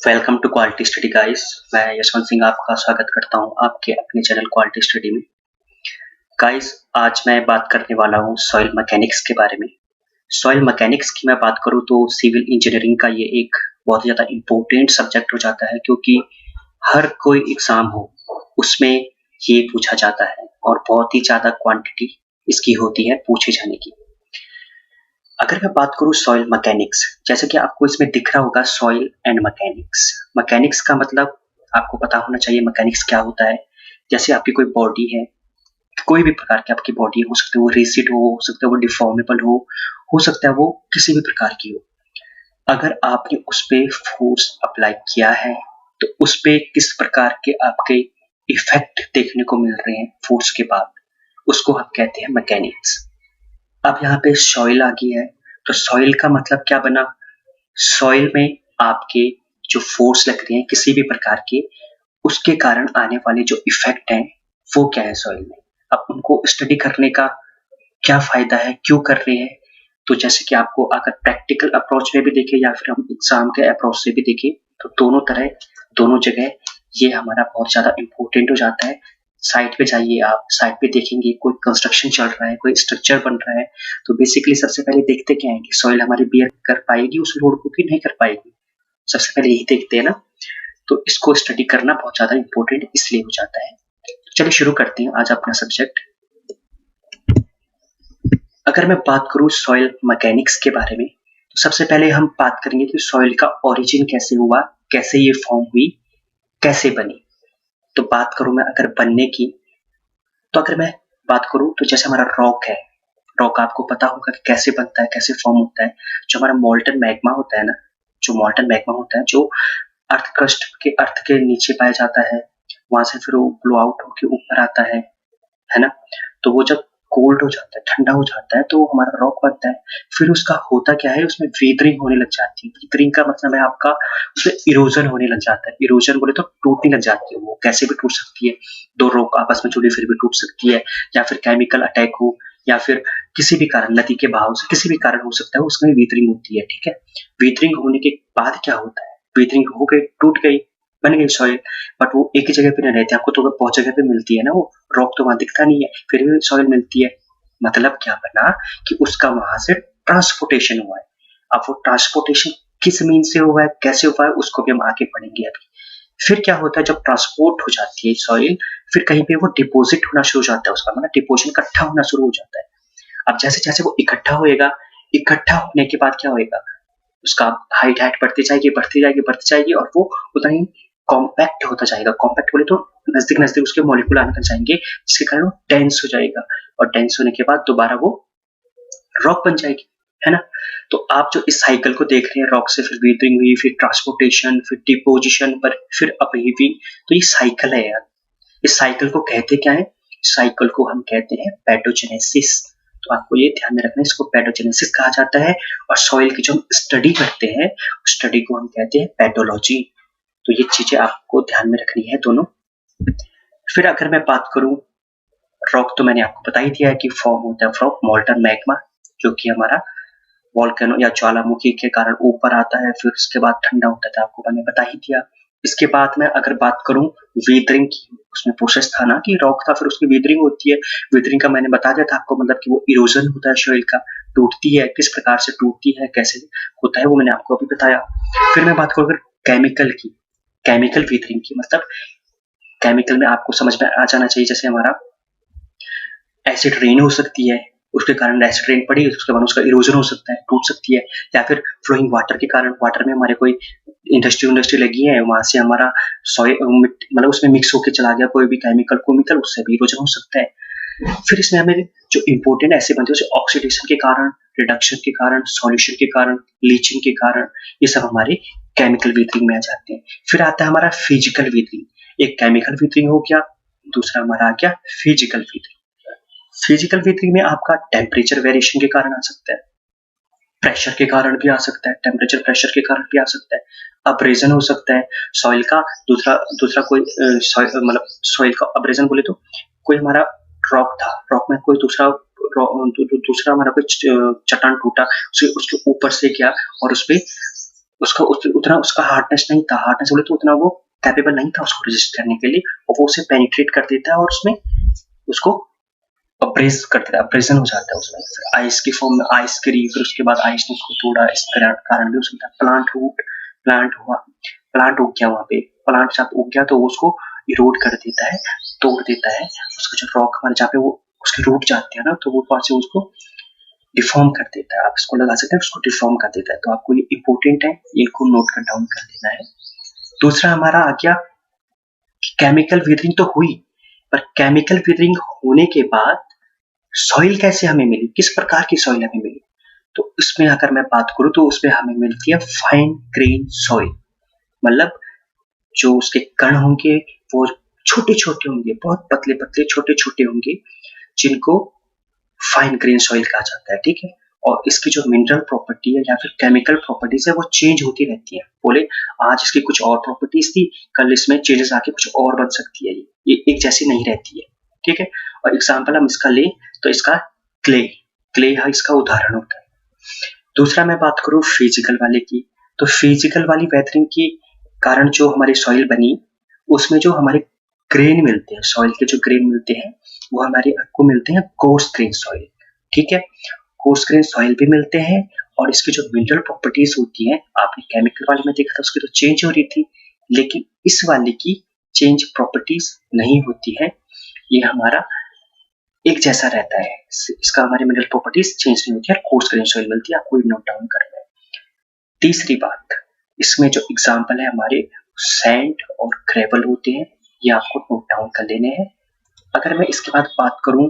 Welcome to quality study guys. मैं यशवंत सिंह आपका स्वागत करता हूं आपके अपने चैनल क्वालिटी स्टडी में। गाइस, आज मैं बात करने वाला हूं सॉइल मैकेनिक्स के बारे में। सॉइल मैकेनिक्स की मैं बात करूं तो सिविल इंजीनियरिंग का ये एक बहुत ही ज़्यादा इम्पोर्टेंट सब्जेक्ट हो जाता है, क्योंकि हर कोई एग्ज़ाम हो उसमें ये पूछा जाता है और बहुत ही ज़्यादा क्वांटिटी इसकी होती है पूछे जाने की। अगर मैं बात करूँ सॉइल मैकेनिक्स, जैसे कि आपको इसमें दिख रहा होगा सॉइल एंड मैकेनिक्स। मैकेनिक्स का मतलब आपको पता होना चाहिए मैकेनिक्स क्या होता है। जैसे आपकी कोई बॉडी है, कोई भी प्रकार की आपकी बॉडी हो सकती है वो रिजिड हो सकता है वो डिफॉर्मेबल हो सकता है वो किसी भी प्रकार की हो। अगर आपने उस पे फोर्स अप्लाई किया है तो उस पे किस प्रकार के आपके इफेक्ट देखने को मिल रहे हैं फोर्स के बाद, उसको हम कहते हैं मैकेनिक्स। अब यहाँ पे सॉइल आ गई है, तो सॉइल का मतलब क्या बना? सॉइल में आपके जो फोर्स लग रहे हैं किसी भी प्रकार के, उसके कारण आने वाले जो इफेक्ट हैं वो क्या है सॉइल में। अब उनको स्टडी करने का क्या फायदा है, क्यों कर रहे हैं? तो जैसे कि आपको अगर प्रैक्टिकल अप्रोच में भी देखें या फिर हम एग्जाम के अप्रोच से भी देखें, तो दोनों जगह ये हमारा बहुत ज्यादा इम्पोर्टेंट हो जाता है। साइट पे जाइए, आप साइट पे देखेंगे कोई कंस्ट्रक्शन चल रहा है, कोई स्ट्रक्चर बन रहा है, तो बेसिकली सबसे पहले देखते क्या है कि सॉइल हमारी बियर कर पाएगी उस लोड को कि नहीं कर पाएगी। सबसे पहले यही देखते हैं ना। तो इसको स्टडी करना बहुत ज्यादा इम्पोर्टेंट इसलिए हो जाता है। चलिए शुरू करते हैं आज अपना सब्जेक्ट। अगर मैं बात करूं सॉइल मैकेनिक्स के बारे में, तो सबसे पहले हम बात करेंगे कि सॉइल का ओरिजिन कैसे हुआ, कैसे ये फॉर्म हुई, कैसे बनी। तो बात करूं मैं अगर बनने की, तो अगर मैं बात करूं तो जैसे हमारा रॉक है, रॉक आपको पता होगा कि कैसे बनता है, कैसे फॉर्म होता है। जो हमारा मोल्टन मैग्मा होता है ना, जो मोल्टन मैग्मा होता है जो अर्थ क्रस्ट के अर्थ के नीचे पाया जाता है, वहां से फिर वो ब्लो आउट होकर ऊपर आता है ना। तो वो जब कोल्ड हो जाता है, ठंडा हो जाता है, तो हमारा रॉक बनता है। फिर उसका होता क्या है, उसमें वेदरिंग होने लग जाती है। वेदरिंग का मतलब है आपका उसमें इरोजन होने लग जाता है। इरोजन बोले तो टूटने लग जाती है, वो कैसे भी टूट सकती है। दो रॉक आपस में जुड़ी फिर भी टूट सकती है, या फिर केमिकल अटैक हो, या फिर किसी भी कारण, नदी के बहाव से किसी भी कारण हो सकता है, उसमें वेदरिंग होती है। ठीक है, वेदरिंग होने के बाद क्या होता है, वेदरिंग हो गई, टूट गई, बन गई सॉइल। बट वो एक ही जगह पे नहीं रहती, आपको तो बहुत जगह पे मिलती है ना, वो रॉक तो वहां दिखता नहीं है, फिर भी सॉइल मिलती है। मतलब क्या बना कि उसका वहां से ट्रांसपोर्टेशन हुआ है। अब वो ट्रांसपोर्टेशन किस मीन से हुआ है, कैसे हुआ है, उसको भी हम आगे पढ़ेंगे अभी। फिर क्या होता है, जब ट्रांसपोर्ट हो जाती है सॉइल, फिर कहीं पे वो डिपॉजिट होना शुरू हो जाता है, उसका मतलब डिपोजिशन इकट्ठा होना शुरू हो जाता है। अब जैसे जैसे वो इकट्ठा होएगा, इकट्ठा होने के बाद क्या होएगा, उसका हाइट हाइट बढ़ती जाएगी, बढ़ती जाएगी, बढ़ती जाएगी, और वो उतना ही कॉम्पैक्ट होता जाएगा। कॉम्पैक्ट बोले तो नजदीक नजदीक उसके मॉलिक्यूल आने लग जाएंगे, जिसके कारण वो डेंस हो जाएगा, और डेंस होने के बाद दोबारा वो रॉक बन जाएगी, है ना। तो आप जो इस साइकिल को देख रहे हैं, रॉक से फिर वेदरिंग हुई, फिर ट्रांसपोर्टेशन, फिर डिपोजिशन, पर फिर अपहीविंग, तो ये साइकिल है यार। इस साइकिल को कहते क्या है, साइकिल को हम कहते हैं पैथोजेनेसिस। तो आपको ये ध्यान में रखना है, इसको पैथोजेनेसिस कहा जाता है। और सॉइल की जो हम स्टडी करते हैं, उस स्टडी को हम कहते हैं पैथोलॉजी। तो ये चीजें आपको ध्यान में रखनी है दोनों। फिर अगर मैं बात करूं, रॉक तो मैंने आपको बता ही दिया है कि फॉर्म होता है फ्रॉम मोल्टन मैग्मा, जो कि हमारा वोल्केनो या ज्वालामुखी के कारण ऊपर आता है, फिर उसके बाद ठंडा होता था, आपको मैंने बता ही दिया। इसके बाद में अगर बात करूं वेदरिंग की, उसमें प्रोसेस था ना कि रॉक था, फिर उसकी वेदरिंग होती है। वेदरिंग का मैंने बता दिया था आपको, मतलब कि वो इरोजन होता है सॉइल का, टूटती है, किस प्रकार से टूटती है, कैसे होता है, वो मैंने आपको अभी बताया। फिर मैं बात करूं अगर केमिकल की, केमिकल वेदरिंग की, मतलब केमिकल में आपको समझ में आ जाना चाहिए, जैसे हमारा एसिड रेन हो सकती है, उसके कारण एसिड रेन पड़ी, उसके बाद उसका इरोजन हो सकता है, टूट सकती है। या फिर फ्लोइंग वाटर के कारण, वाटर में हमारे कोई इंडस्ट्री लगी है, वहां से हमारा सॉइल मतलब उसमें मिक्स होकर चला गया कोई भी केमिकल, उससे भी इरोजन हो सकता है। फिर इसमें हमें जो इम्पोर्टेंट ऐसे बनते हैं, जैसे ऑक्सीडेशन के कारण, रिडक्शन के कारण, सॉल्यूशन के कारण, लीचिंग के कारण, ये सब हमारे केमिकल वेदरिंग में आ जाते हैं। फिर आता है हमारा फिजिकल वेदरिंग। एक केमिकल वेदरिंग हो गया, दूसरा हमारा आ गया फिजिकल वेदरिंग। फिजिकल वेदरिंग में आपका टेम्परेचर वेरिएशन के कारण आ सकता है, प्रेशर के कारण भी आ सकता है, टेम्परेचर प्रेशर के कारण भी आ सकता है, अब्रेजन हो सकता है सॉइल का। दूसरा दूसरा कोई मतलब सॉइल का अब्रेजन बोले तो कोई हमारा रॉक था, रॉक में कोई दूसरा हमारा कोई चट्टान टूटा, उसके ऊपर से गया और उस पे उतना उसका हार्डनेस नहीं था, हार्डनेस बोले तो उतना वो कैपेबल नहीं था उसको रेजिस्ट करने के लिए, और वो उसे पेनिट्रेट कर देता है और उसमें उसको अब्रेज कर देता है, अब्रेजन हो जाता है उसमें, फिर आइस की फॉर्म में आइस गिरी, फिर उसके बाद आइस ने उसको तोड़ा, इस कारण भी हो सकता है। प्लांट रूट, प्लांट उग गया, वहां पे प्लांट जब उग गया तो वो उसको इरोड कर देता है, तोड़ देता है, उसका जो रॉक हमारे जहाँ पे वो उसके रूट जाते हैं ना, तो वो वहां से उसको डिफॉर्म कर देता है, आप इसको लगा सकते हैं, उसको डिफॉर्म कर देता है। तो आपको ये इंपॉर्टेंट है, ये को नोट कर डाउन कर लेना है। दूसरा हमारा आ गया केमिकल वेदरिंग तो हुई, पर केमिकल वेदरिंग होने के बाद सॉइल कैसे हमें मिली, किस प्रकार की सॉइल हमें मिली, तो इसमें अगर मैं बात करूं तो उसमें हमें मिलती है फाइन ग्रेन सॉइल, मतलब जो उसके कण होंगे वो छोटे छोटे होंगे, बहुत पतले पतले छोटे छोटे होंगे, जिनको फाइन ग्रेन सॉइल कहा जाता है, ठीक है। और इसकी जो मिनरल प्रॉपर्टी है या फिर केमिकल प्रॉपर्टीज है वो चेंज होती रहती है, बोले आज इसकी कुछ और प्रॉपर्टीज थी, कल इसमें चेंजेस आके कुछ और बन सकती है, ये एक जैसी नहीं रहती है, ठीक है। और एग्जाम्पल हम इसका लें तो इसका क्ले, क्ले है इसका उदाहरण होता है। दूसरा मैं बात करूं फिजिकल वाले की, तो फिजिकल वाली वेदरिंग के कारण जो हमारी सॉइल बनी, उसमें जो हमारे ग्रेन मिलते हैं, सॉइल के जो ग्रेन मिलते हैं वो हमारे को मिलते हैं कोर्स ग्रेन सॉइल, ठीक है। कोर्स ग्रेन सॉइल भी मिलते हैं, और इसकी जो मिनरल प्रॉपर्टीज होती हैं, आपने केमिकल वाले में देखा था उसकी तो चेंज हो रही थी, लेकिन इस वाले की चेंज प्रॉपर्टीज नहीं होती है, ये हमारा एक जैसा रहता है, इसका हमारी मिनरल प्रॉपर्टीज चेंज नहीं होती है, कोर्स ग्रेन सॉइल मिलती है, आपको नोट डाउन करना है। तीसरी बात, इसमें जो एग्जाम्पल है हमारे सैंड और ग्रेवल होते हैं, ये आपको नोट डाउन कर लेने हैं। अगर मैं इसके बाद बात करूं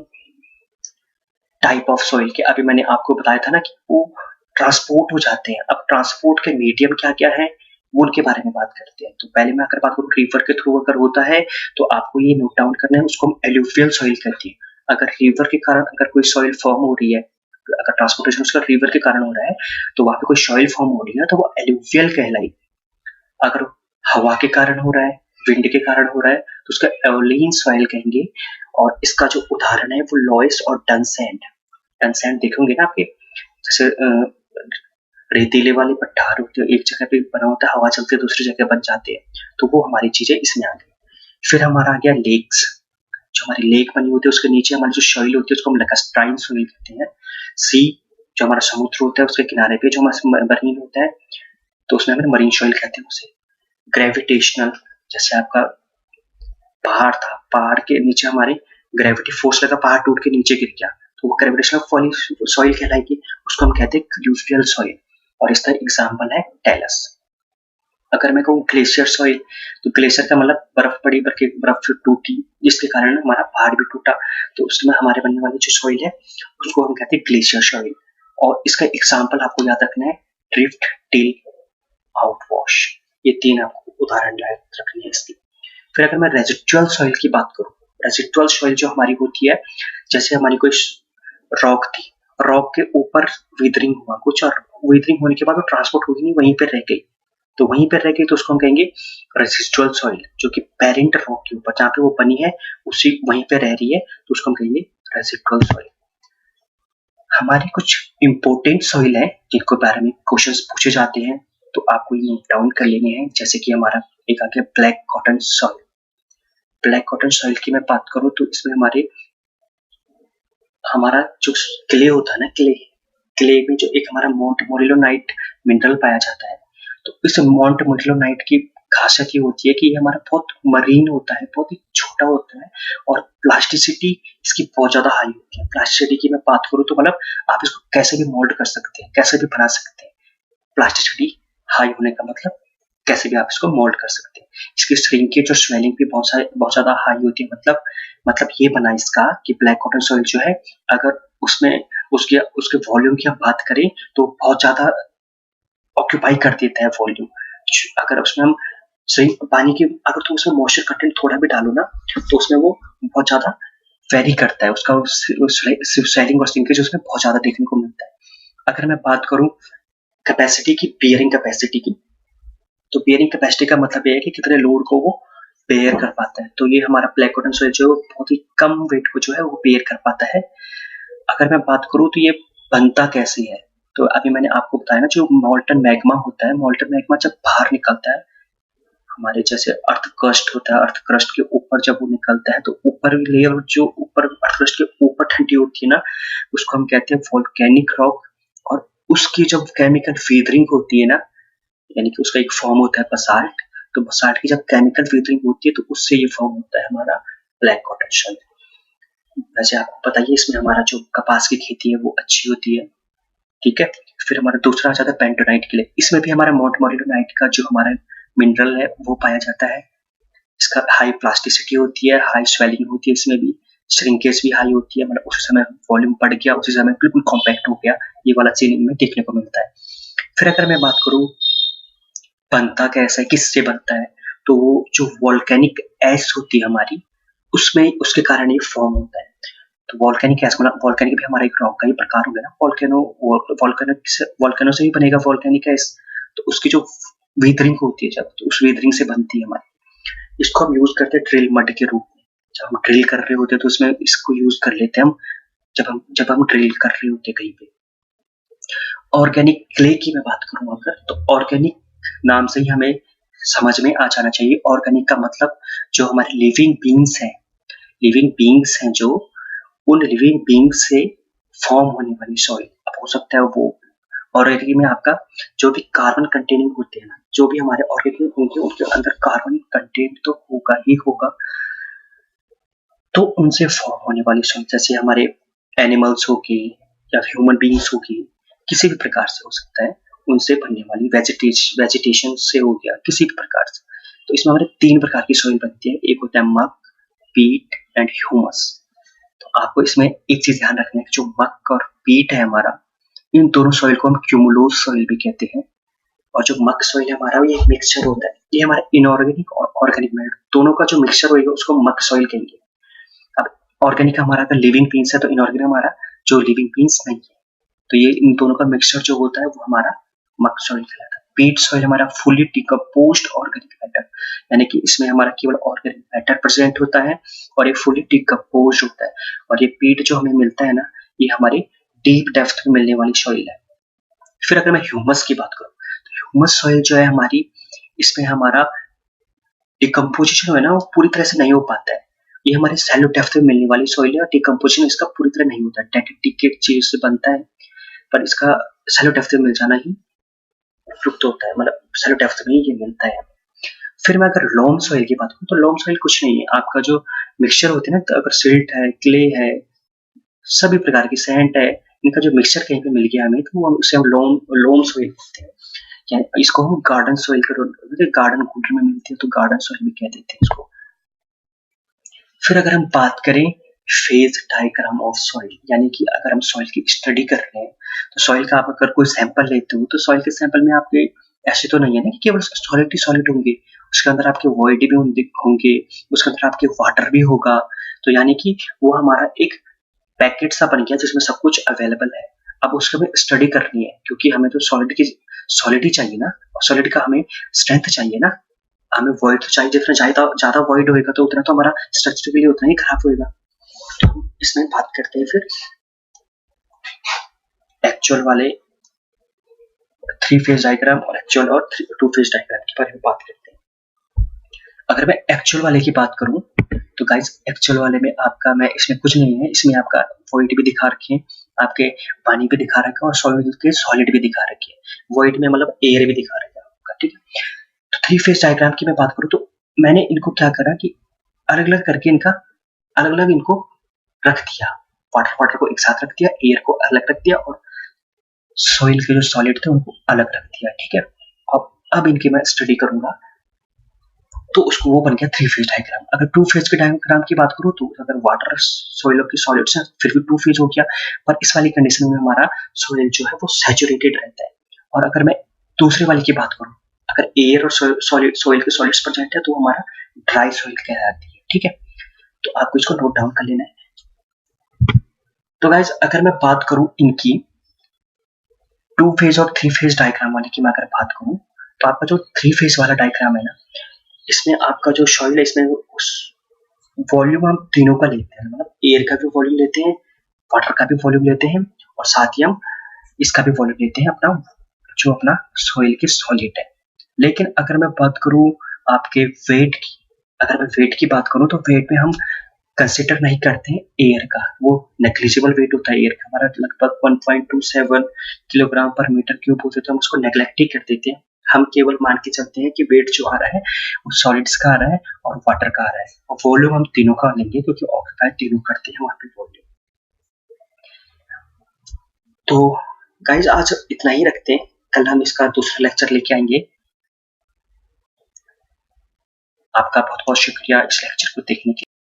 टाइप ऑफ सॉइल के, अभी मैंने आपको बताया था ना कि वो ट्रांसपोर्ट हो जाते हैं, अब ट्रांसपोर्ट के मीडियम क्या क्या है वो उनके बारे में बात करते हैं। तो पहले मैं अगर बात करूं रिवर के थ्रू अगर होता है तो आपको ये नोट डाउन करना है, उसको हम एलुवियल सॉइल कहते हैं। अगर रिवर के कारण अगर कोई सॉइल फॉर्म हो रही है, अगर ट्रांसपोर्टेशन उसका रिवर के कारण हो रहा है, तो वहां पे कोई सॉइल फॉर्म हो रही है तो वो एलुवियल कहलाई। अगर हवा के कारण हो रहा है, विंड के कारण हो रहा है, तो उसका एवोलिन सॉइल कहेंगे। और इसका जो उदाहरण है वो लॉइस और डनसैंड देखोगे ना आपके, जैसे रेतीले वाले पठार होते हैं, एक जगह पे बना होता है, हवा चलते दूसरी जगह बन जाते हैं, तो वो हमारी चीजें इसमें आ गई। फिर हमारा आ गया लेक्स, जो हमारी लेक बनी होती है उसके नीचे हमारी जो सॉइल होती है उसको हम लैक्राइट सॉइल कहते हैं। सी, जो हमारा समुद्र होता है उसके किनारे पे जो हमारा मरीन होता है, तो उसमें हमें मरीन सॉइल कहते हैं उसे। ग्रेविटेशनल, जैसे आपका पहाड़ था, पहाड़ के नीचे हमारे ग्रेविटी फोर्स लगा, पहाड़ टूट के नीचे गिर गया, तो वो ग्रेविटेशनल सॉइल कहलाएगी, उसको हम कहते हैं क्लूवियल सॉइल। और इसका एग्जाम्पल है टेलस। अगर मैं कहूँ ग्लेशियर सॉइल, तो ग्लेशियर का मतलब बर्फ पड़ी, बर्फ टूटी जिसके कारण हमारा पहाड़ भी टूटा, तो उसमें हमारे बनने वाली जो सॉइल है उसको हम कहते हैं ग्लेशियर सॉइल। और इसका एग्जाम्पल आपको याद रखना है ड्रिफ्ट, टिल, आउटवॉश, ये तीन आपको उदाहरण रखनी है इसकी। फिर अगर मैं रेजिडुअल सॉइल की बात करूं, रेजिडुअल सॉइल जो हमारी होती है, जैसे हमारी कोई रॉक थी, रॉक के ऊपर विदरिंग हुआ कुछ, और विदरिंग होने के बाद वो ट्रांसपोर्ट होगी नहीं, वहीं पर रह गई, तो वहीं पर रह गई तो उसको हम कहेंगे रेजिडुअल सॉइल, जो कि पेरेंट रॉक के ऊपर जहाँ पे वो बनी है उसी वहीं पे रह रही है, तो उसको हम कहेंगे रेजिडुअल सॉइल। हमारी कुछ इंपॉर्टेंट सॉइल है जिनको बारे में क्वेश्चंस पूछे जाते हैं, तो आपको ये नोट डाउन कर लेने हैं। जैसे कि हमारा एक आ गया black cotton soil. Black cotton soil की मैं बात करूं तो इसमें हमारा जो क्ले होता है ना, क्ले में जो एक हमारा मोंट मोरिलोनाइट मिनरल पाया जाता है, तो इस मोंट मोरिलोनाइट की खासियत ये होती है कि ये हमारा बहुत मरीन होता है, बहुत ही छोटा होता है, और प्लास्टिसिटी इसकी बहुत ज्यादा हाई होती है। प्लास्टिसिटी की मैं बात करूं तो मतलब आप इसको कैसे भी मोल्ड कर सकते हैं, कैसे भी बना सकते हैं। प्लास्टिसिटी हाई होने का मतलब कैसे भी आप इसको मोल्ड कर सकते हैं। इसकी श्रिंकेज और स्वेलिंग भी बहुत ज्यादा हाई होती है, मतलब ये बना इसका कि ब्लैक कॉटन सॉइल जो है, अगर उसमें उसके वॉल्यूम की हम बात करें तो बहुत ज्यादा ऑक्यूपाई कर देता है वॉल्यूम। अगर उसमें हम सही पानी की अगर तो उसमें मॉइस्चर कंटेंट थोड़ा भी डालो ना, तो उसमें वो बहुत ज्यादा वेरी करता है, उसका स्वेलिंग और श्रिंकेज उसमें बहुत ज्यादा देखने को मिलता है। अगर मैं बात करूं कैपेसिटी की, बियरिंग कैपेसिटी की, तो बियरिंग कैपेसिटी का मतलब ये है कि कितने लोड को वो बेयर कर पाता है। तो ये हमारा ब्लैक कॉटन सॉइल जो बहुत ही कम वेट को जो है वो बेयर कर पाता है। अगर मैं बात करूं तो ये बनता कैसे है, तो अभी मैंने आपको बताया ना, जो मोल्टन मैग्मा होता है, मोल्टन मैग्मा जब बाहर निकलता है, हमारे जैसे अर्थ क्रस्ट होता है, अर्थ क्रस्ट के ऊपर जब वो निकलता है, तो ऊपर लेयर जो ऊपर अर्थ क्रस्ट के ऊपर ठंडी होती है ना, उसको हम कहते हैं वोल्केनिक रॉक। और उसकी जब केमिकल फीदरिंग होती है ना, यानी कि उसका एक फॉर्म होता है बसाल्ट, तो बसाल्ट की जब केमिकल फीदरिंग होती है तो उससे ये फॉर्म होता है हमारा ब्लैक कॉटन सॉइल। वैसे आपको पता ही है, इसमें हमारा जो कपास की खेती है वो अच्छी होती है, ठीक है। फिर हमारा दूसरा आ जाता है पेंटोनाइट के लिए। इसमें भी हमारा मोंट मोलिनोनाइट का जो हमारा मिनरल है वो पाया जाता है। इसका हाई प्लास्टिसिटी होती है, हाई स्वेलिंग होती है, इसमें भी श्रिंकेज भी हाई होती है, मतलब उसी समय वॉल्यूम बढ़ गया, उसी समय बिल्कुल कॉम्पैक्ट हो गया, ये वाला चीज में देखने को मिलता है। फिर अगर मैं बात करूं बनता कैसा है, किससे बनता है, तो वो जो वॉल्केनिक ऐश होती है हमारी, उसमें उसके कारण ये फॉर्म होता है। तो वॉल्केनिक ऐश मतलब वॉल्केनिक भी हमारा एक रॉक का ही प्रकार हो गया ना, वॉल्केनो से भी बनेगा वॉल्केनिक ऐश। तो उसकी जो वेदरिंग होती है जब, तो उस वेदरिंग से बनती है हमारी। इसको हम यूज करते हैं ड्रिल मड के रूप में। जब हम ड्रिल कर रहे होते हैं तो उसमें इसको यूज कर लेते हैं हम, जब हम ड्रिल कर रहे होते हैं कहीं पे। ऑर्गेनिक क्ले की मैं बात करूं अगर, तो ऑर्गेनिक नाम से ही हमें समझ में आ जाना चाहिए। ऑर्गेनिक का मतलब जो हमारे लिविंग बींग्स हैं जो, उन लिविंग बींग्स से फॉर्म होने वाली सॉइल। अब हो सकता है वो ऑर्गेनिक में आपका जो भी कार्बन कंटेनिंग होते हैं ना, जो भी हमारे ऑर्गेनिक होंगे उनके अंदर कार्बन कंटेंट तो होगा ही होगा, तो उनसे फॉर्म होने वाली सॉइल, जैसे हमारे एनिमल्स होगी या ह्यूमन बींग्स होगी, किसी भी प्रकार से हो सकता है, उनसे बनने वाली वेजिटेशन से हो गया, किसी भी प्रकार से। तो इसमें हमारे 3 प्रकार की सॉइल बनती है, एक होता है मक, पीट एंड ह्यूमस। तो आपको इसमें एक चीज ध्यान रखना है कि जो मक और पीट है हमारा, इन दोनों सॉइल को हम क्यूमुलोज सॉइल भी कहते हैं। और जो मक सॉइल है हमारा, ये एक मिक्सचर होता है, ये हमारा इनऑर्गेनिक और ऑर्गेनिक मैटर दोनों का जो मिक्सचर होगा उसको मक सॉइल कहेंगे। अब ऑर्गेनिक हमारा अगर लिविंग बीन्स है, तो इनऑर्गेनिक हमारा जो लिविंग बीन्स नहीं है, तो ये इन दोनों का मिक्सचर जो होता है वो हमारा मक सॉइल कहलाता है। पीट सॉइल हमारा फुली डिकम्पोज्ड ऑर्गेनिक मैटर, यानी कि इसमें हमारा केवल ऑर्गेनिक मैटर प्रेजेंट होता है और ये फुली डिकम्पोज्ड होता है। और ये पीट जो हमें मिलता है ना, ये हमारी डीप डेप्थ में मिलने वाली सॉइल है। फिर अगर मैं ह्यूमस की बात करूं, तो ह्यूमस सॉइल जो है हमारी, इसमें हमारा डिकम्पोजिशन है ना, वो पूरी तरह से नहीं हो पाता है। ये हमारे सैलो डेप्थ में मिलने वाली सॉइल है और डिकम्पोजिशन इसका पूरी तरह नहीं होता है। डेकेट चीज से बनता है, पर इसका सैलो डेप्थ में मिल जाना ही उपयुक्त होता है, मतलब सैलो डेप्थ में ही ये मिलता है। फिर मैं अगर लोम सॉइल की बात करूं, तो लोम सॉइल कुछ नहीं है, आपका जो मिक्सचर होते हैं ना, तो अगर सिल्ट है, क्ले है, सभी प्रकार की सैंड है, इनका जो मिक्सचर कहीं पे मिल गया हमें, तो हम उसे हम लोम सॉइल कहते हैं। या इसको हम गार्डन सॉइल के गार्डन कूलर में मिलती है तो गार्डन सॉइल भी कह देते हैं इसको। फिर अगर हम बात करें फेज डायग्राम ऑफ सॉइल, यानी कि अगर हम सॉइल की स्टडी कर रहे हैं, तो सॉइल का आप अगर कोई सैंपल लेते हो, तो सॉइल के सैंपल में आपके ऐसे तो नहीं है ना कि केवल सॉलिड ही सॉलिड होंगे, उसके अंदर आपके वॉइड भी होंगे, उसके अंदर आपके वाटर भी होगा। तो यानी कि वो हमारा एक पैकेट सा बन गया जिसमें सब कुछ अवेलेबल है। अब उसको हमें स्टडी करनी है, क्योंकि हमें तो सॉलिड ही चाहिए ना, और सॉलिड का हमें स्ट्रेंथ चाहिए ना, हमें वॉइड तो चाहिए, जितना ज्यादा वॉइड होएगा तो उतना तो हमारा स्ट्रक्चर के लिए उतना ही खराब होएगा। तो इसमें बात करते हैं फिर एक्चुअल वाले 3 फेज डायग्राम और एक्चुअल और 2 फेज डायग्राम के बारे में बात करते हैं। अगर मैं एक्चुअल वाले की बात करूं, तो गाइस एक्चुअल वाले में आपका, मैं इसमें कुछ नहीं है, इसमें आपका वॉइड भी दिखा रखे हैं, आपके पानी भी दिखा रखा है और सॉलिड भी दिखा रखे हैं। वॉइड में मतलब एयर भी दिखा रखा है आपका, ठीक है। तो 3 फेज डायग्राम की मैं बात करूं, तो मैंने इनको क्या करा कि अलग अलग करके अलग अलग इनको रख दिया, वाटर को एक साथ रख दिया, एयर को अलग रख दिया और सॉइल के जो सॉलिड थे उनको अलग रख दिया, ठीक है। अब इनकी मैं स्टडी करूंगा, तो उसको वो बन गया 3 फेज डायग्राम। अगर 2 फेज के डायग्राम की बात करूं, तो अगर वाटर सॉइल की सॉलिड्स है फिर भी 2 फेज हो गया, पर इस वाली कंडीशन में हमारा सॉइल जो है वो सैचुरेटेड रहता है। और अगर मैं दूसरे वाली की बात करूं, अगर एयर और सॉइल के सॉलिड्स प्रेजेंट है, तो हमारा ड्राई सॉइल कहलाती है, ठीक है। तो आपको इसको नोट डाउन कर लेना है। तो गाइस अगर मैं बात करूं इनकी 2 फेज और 3 फेज डायग्राम वाले की मैं अगर बात करूं, तो आपका जो 3 फेज वाला डायग्राम है ना, इसमें आपका जो सॉइल है, इसमें उस वॉल्यूम हम तीनों का लेते हैं, मतलब एयर का भी वॉल्यूम लेते हैं, वाटर का भी वॉल्यूम लेते हैं, और साथ ही हम इसका भी वॉल्यूम लेते हैं अपना, जो अपना सॉइल की सॉलिड है। लेकिन अगर मैं बात करूँ आपके वेट की, अगर मैं वेट की बात करूँ तो वेट में हम कंसिडर नहीं करते हैं एयर का, वो नेग्लिजिबल वेट होता है एयर का, हमारा लगभग 1.27 किलोग्राम पर मीटर क्यूब होते तो हम उसको नेग्लेक्ट ही कर देते हैं। हम केवल मान के चलते हैं कि वेट जो आ रहा है वो सॉलिड्स का आ रहा है और वाटर का आ रहा है, और वॉल्यूम हम तीनों का लेंगे क्योंकि ऑक्यूपाई तीनों करते हैं वहाँ पे वॉल्यूम। तो गाइज आज इतना ही रखते हैं, कल हम इसका दूसरा लेक्चर लेके आएंगे। आपका बहुत बहुत शुक्रिया इस लेक्चर को देखने के लिए।